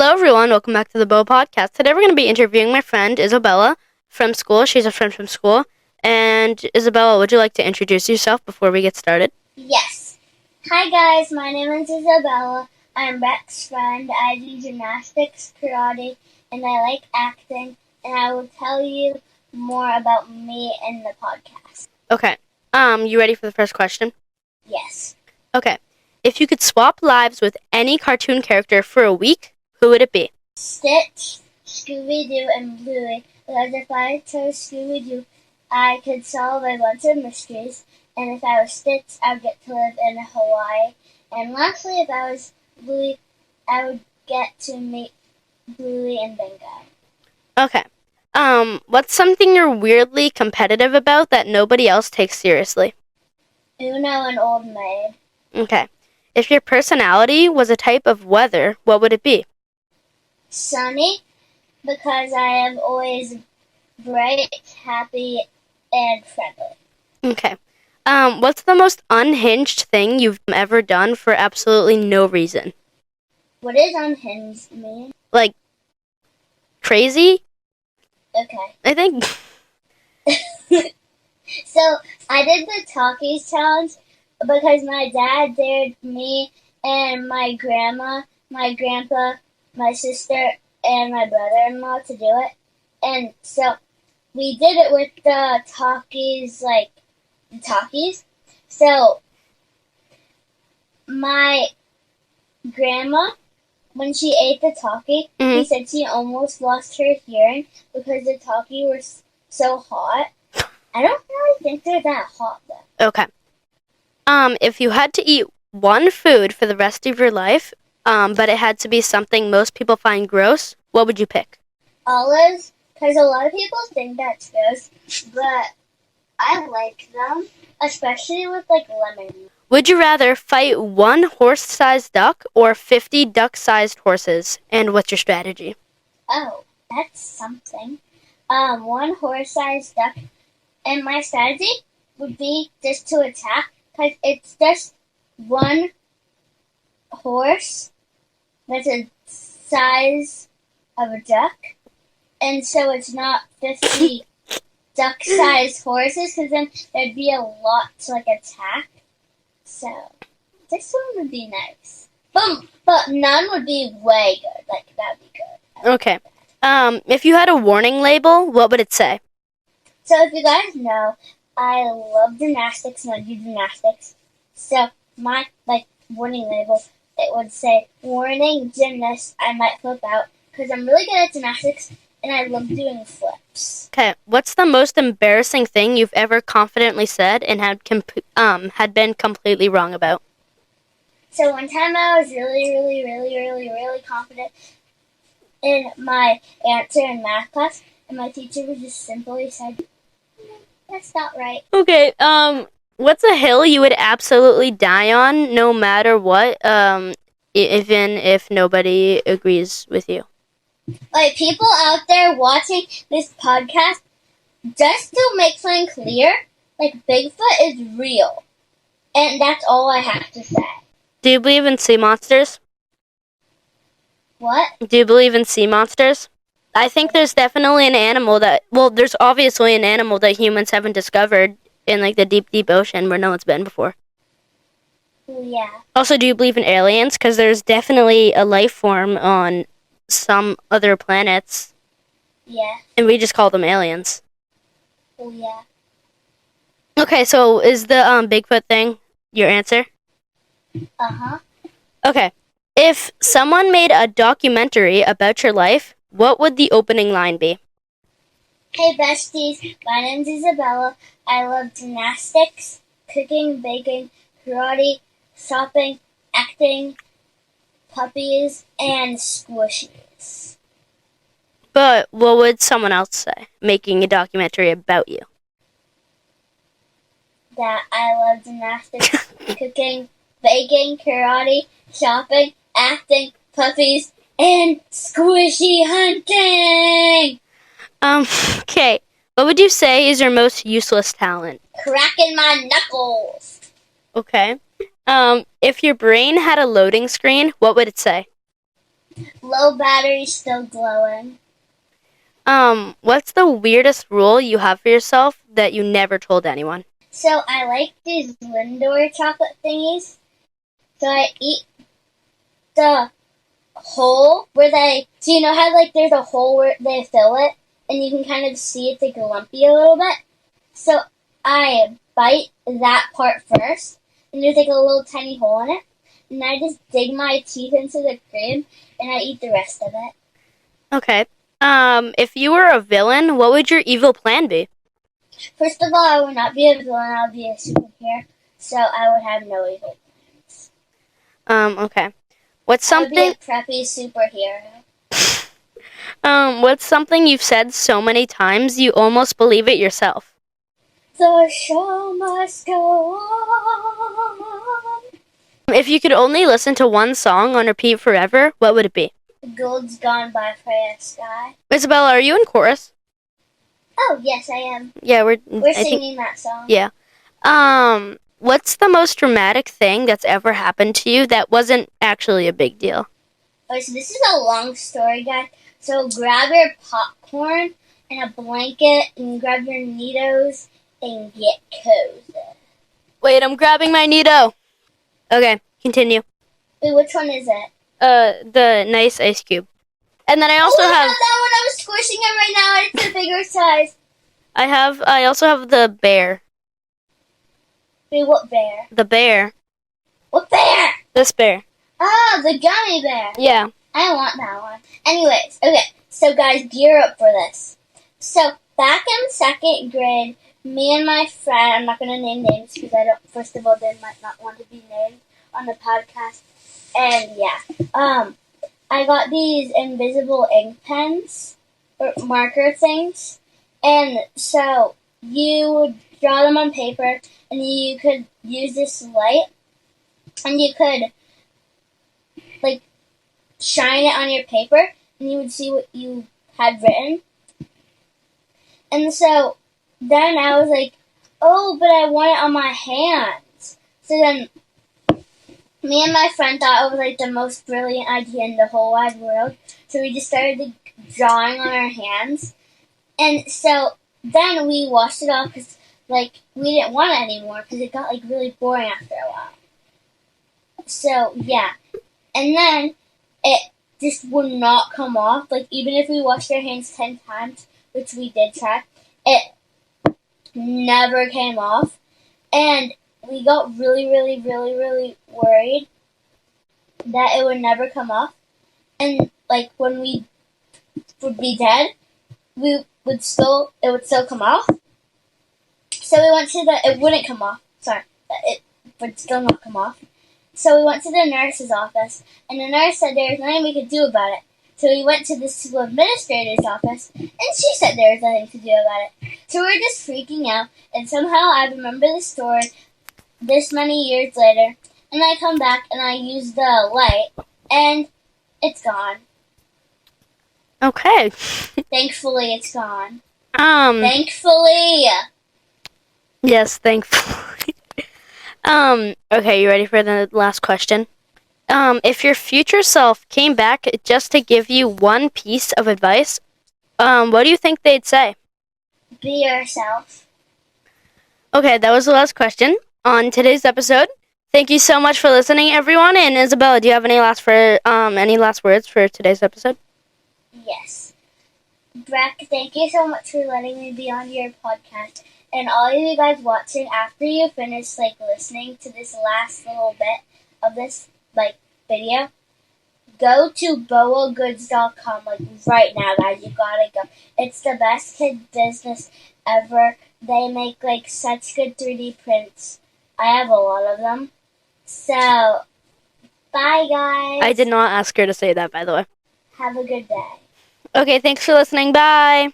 Hello, everyone. Welcome back to the Bo Podcast. Today, we're going to be interviewing my friend Isabella from school. She's a friend from school. And Isabella, would you like to introduce yourself before we get started? Yes. Hi, guys. My name is Isabella. I'm Rex's friend. I do gymnastics, karate, and I like acting. And I will tell you more about me in the podcast. Okay. You ready for the first question? Yes. Okay. If you could swap lives with any cartoon character for a week, who would it be? Stitch, Scooby-Doo, and Bluey. Because if I chose Scooby-Doo, I could solve a bunch of mysteries. And if I was Stitch, I would get to live in Hawaii. And lastly, if I was Bluey, I would get to meet Bluey and Bingo. Okay. What's something you're weirdly competitive about that nobody else takes seriously? Uno and Old Maid. Okay. If your personality was a type of weather, what would it be? Sunny, because I am always bright, happy, and friendly. Okay. What's the most unhinged thing you've ever done for absolutely no reason? What does unhinged mean? Like, crazy? Okay. I think. So, I did the Talkies challenge because my dad dared me and my grandma, my grandpa, my sister, and my brother-in-law to do it. And so, we did it with the Talkies, the Talkies. So, my grandma, when she ate the Talkie, she said she almost lost her hearing because the Talkie was so hot. I don't really think they're that hot, though. Okay. If you had to eat one food for the rest of your life, but it had to be something most people find gross, what would you pick? Olives, because a lot of people think that's gross, but I like them, especially with, lemon. Would you rather fight one horse-sized duck or 50 duck-sized horses? And what's your strategy? Oh, that's something. One horse-sized duck, and my strategy would be just to attack, because it's just one horse that's the size of a duck, and so it's not 50 duck-sized horses, because then there'd be a lot to, attack. So, this one would be nice. But none would be way good. That would be good. Okay. If you had a warning label, what would it say? So, if you guys know, I love gymnastics and I do gymnastics. So, my, warning label, it would say, warning, gymnast, I might flip out. Because I'm really good at gymnastics and I love doing flips. Okay. What's the most embarrassing thing you've ever confidently said and had been completely wrong about? So one time I was really confident in my answer in math class, and my teacher would just simply said, "That's not right." Okay. What's a hill you would absolutely die on, no matter what, even if nobody agrees with you? People out there watching this podcast, just to make something clear, Bigfoot is real. And that's all I have to say. Do you believe in sea monsters? What? Do you believe in sea monsters? I think there's definitely an animal there's obviously an animal that humans haven't discovered in, the deep, deep ocean where no one's been before. Yeah. Also, do you believe in aliens? Because there's definitely a life form on some other planets. Yeah. And we just call them aliens. Oh, yeah. Okay, so is the Bigfoot thing your answer? Uh-huh. Okay. If someone made a documentary about your life, what would the opening line be? Hey, besties. My name's Isabella. I love gymnastics, cooking, baking, karate, shopping, acting, puppies, and squishies. But what would someone else say, making a documentary about you? That I love gymnastics, cooking, baking, karate, shopping, acting, puppies, and squishy hunting! Okay. What would you say is your most useless talent? Cracking my knuckles! Okay. If your brain had a loading screen, what would it say? Low battery, still glowing. What's the weirdest rule you have for yourself that you never told anyone? So I like these Lindor chocolate thingies. So I eat the hole where so you know how like there's a hole where they fill it and you can kind of see it's like lumpy a little bit. So I bite that part first and there's like a little tiny hole in it. And I just dig my teeth into the cream and I eat the rest of it. Okay. If you were a villain, what would your evil plan be? First of all, I would not be a villain, I would be a superhero. So I would have no evil plans. Okay. What's something I would be a preppy superhero. What's something you've said so many times you almost believe it yourself? The show must go on. If you could only listen to one song on repeat forever, what would it be? Gold's Gone by Freya Sky. Isabella, are you in chorus? Oh, yes, I am. Yeah, we're singing that song. Yeah. What's the most dramatic thing that's ever happened to you that wasn't actually a big deal? Okay, so this is a long story, guys. So grab your popcorn and a blanket and grab your Neatos and get cozy. Wait, I'm grabbing my Neato. Okay, continue. Wait, which one is it? The nice ice cube. And then I also have that one. I'm squishing it right now and it's a bigger size. I also have the bear. Wait, what bear? The bear. What bear? This bear. Oh, the gummy bear. Yeah. I want that one. Anyways, okay, so guys, gear up for this. So, back in second grade, me and my friend, I'm not going to name names because first of all, they might not want to be named on the podcast. And yeah, I got these invisible ink pens, or marker things. And so, you would draw them on paper, and you could use this light, and you could, like, shine it on your paper, and you would see what you had written. And so then I was like, oh, but I want it on my hands. So then me and my friend thought it was like the most brilliant idea in the whole wide world. So we just started drawing on our hands. And so then we washed it off because like we didn't want it anymore because it got like really boring after a while. So yeah. And then it just would not come off. Like, even if we washed our hands 10 times, which we did try, it never came off. And we got really, really, really, really worried that it would never come off. And, like, when we would be dead, it would still come off. So we went to it wouldn't come off. Sorry. It would still not come off. So we went to the nurse's office, and the nurse said there was nothing we could do about it. So we went to the school administrator's office, and she said there was nothing to do about it. So we were just freaking out, and somehow I remember the story this many years later, and I come back and I use the light, and it's gone. Okay. Thankfully, it's gone. Thankfully. Yes, thankfully. Okay, you ready for the last question? If your future self came back just to give you one piece of advice, what do you think they'd say? Be yourself. Okay, that was the last question on today's episode. Thank you so much for listening, everyone. And Isabella, do you have any last words for today's episode? Yes. Breck, thank you so much for letting me be on your podcast. And all of you guys watching, after you finish listening to this last little bit of this video, go to boagoods.com right now, guys. You gotta go. It's the best kid business ever. They make such good 3D prints. I have a lot of them. So, bye guys. I did not ask her to say that, by the way. Have a good day. Okay, thanks for listening. Bye.